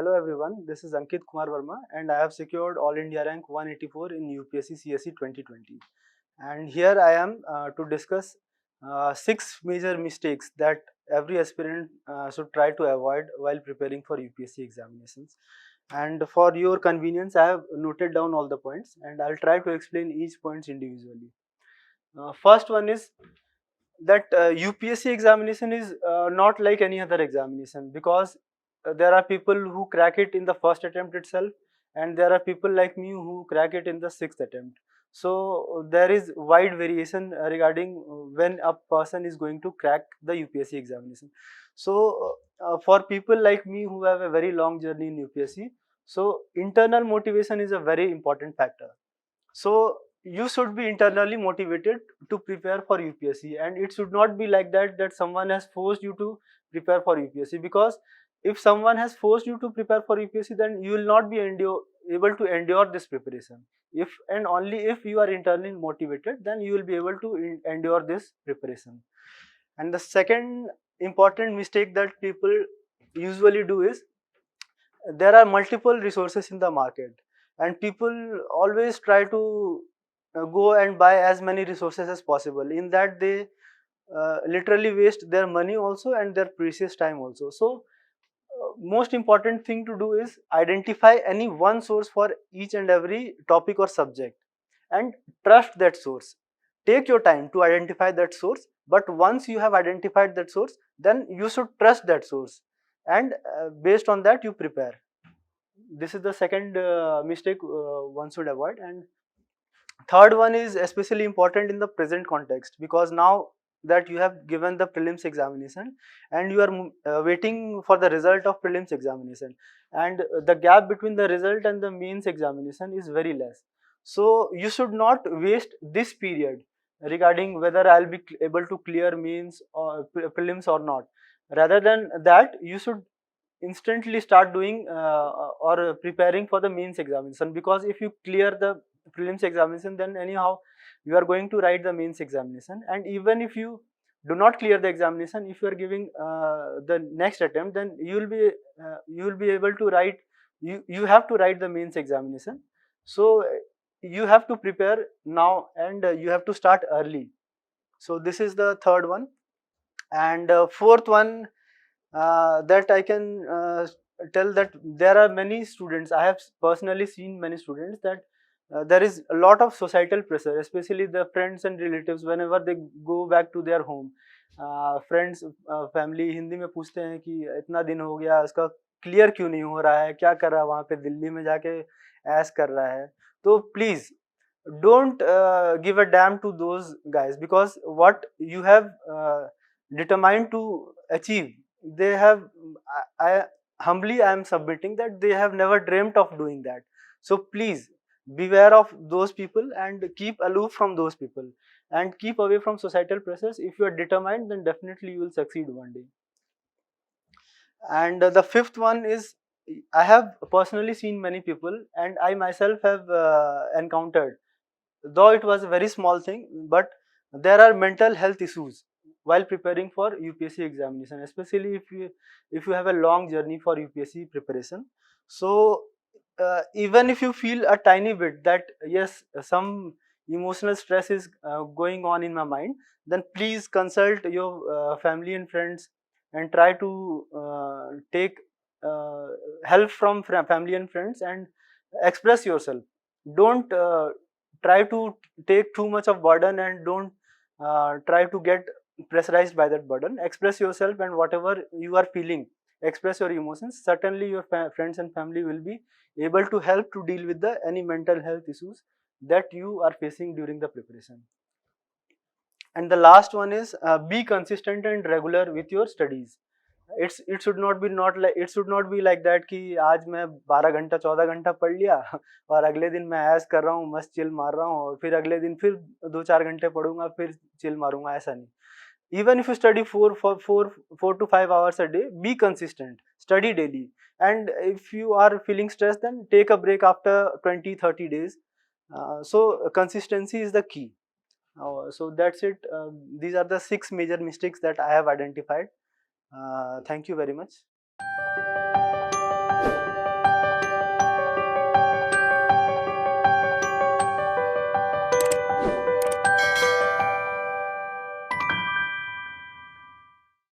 Hello everyone, this is Ankit Kumar Verma and I have secured All India rank 184 in UPSC CSE 2020. And here I am to discuss 6 major mistakes that every aspirant should try to avoid while preparing for UPSC examinations. And for your convenience, I have noted down all the points and I'll try to explain each points individually. First one is that UPSC examination is not like any other examination, because there are people who crack it in the first attempt itself and there are people like me who crack it in the sixth attempt. So there is wide variation regarding when a person is going to crack the UPSC examination. So for people like me who have a very long journey in UPSC, so internal motivation is a very important factor. So you should be internally motivated to prepare for UPSC, and it should not be like that someone has forced you to prepare for UPSC, because if someone has forced you to prepare for UPSC, then you will not be able to endure this preparation. If and only if you are internally motivated, then you will be able to endure this preparation. And the second important mistake that people usually do is, there are multiple resources in the market and people always try to go and buy as many resources as possible. In that, they literally waste their money also and their precious time also. So most important thing to do is identify any one source for each and every topic or subject and trust that source. Take your time to identify that source, but once you have identified that source, then you should trust that source, and based on that you prepare. This is the second mistake one should avoid. And third one is especially important in the present context, because now that you have given the prelims examination and you are waiting for the result of prelims examination, and the gap between the result and the mains examination is very less. So you should not waste this period regarding whether I'll be able to clear mains or prelims or not. Rather than that, you should instantly start doing or preparing for the mains examination, because if you clear the prelims examination, then anyhow you are going to write the mains examination. And even if you do not clear the examination, if you are giving the next attempt, then you will be able to write, you have to write the mains examination. So you have to prepare now, and you have to start early. So this is the third one. And fourth one, that I can tell, that there are many students, I have personally seen many students, that there is a lot of societal pressure, especially the friends and relatives, whenever they go back to their home. Friends, family Hindi में पूछते हैं कि इतना दिन हो गया, इसका clear क्यों नहीं हो रहा है, क्या कर रहा है वहाँ पे दिल्ली में जाके, ऐस कर रहा है. तो please don't give a damn to those guys, because what you have determined to achieve, they have, I humbly I am submitting that they have never dreamt of doing that. So please beware of those people and keep aloof from those people and keep away from societal pressures. If you are determined, then definitely you will succeed one day. And the fifth one is, I have personally seen many people and I myself have encountered, though it was a very small thing, but there are mental health issues while preparing for UPSC examination, especially if you have a long journey for UPSC preparation. So even if you feel a tiny bit that yes, some emotional stress is going on in my mind, then please consult your family and friends and try to take uh, help from family and friends and express yourself. Don't try to take too much of burden, and don't try to get pressurized by that burden. Express yourself, and whatever you are feeling, express your emotions. Certainly your friends and family will be able to help to deal with the any mental health issues that you are facing during the preparation. And the last one is, be consistent and regular with your studies. It should not be, not like, it should not be like that कि आज मैं 12 घंटा 14 घंटा पढ़ लिया और अगले दिन मैं ऐश कर रहा हूँ, मस्त चिल मार रहा हूँ, और फिर अगले दिन फिर 2-4 घंटे पढ़ूंगा, फिर चिल मारूंगा. ऐसा नहीं. Even if you study 4 to 5 hours a day, be consistent, study daily. And if you are feeling stressed, then take a break after 20-30 days. So consistency is the key. So that's it. These are the 6 major mistakes that I have identified. Thank you very much.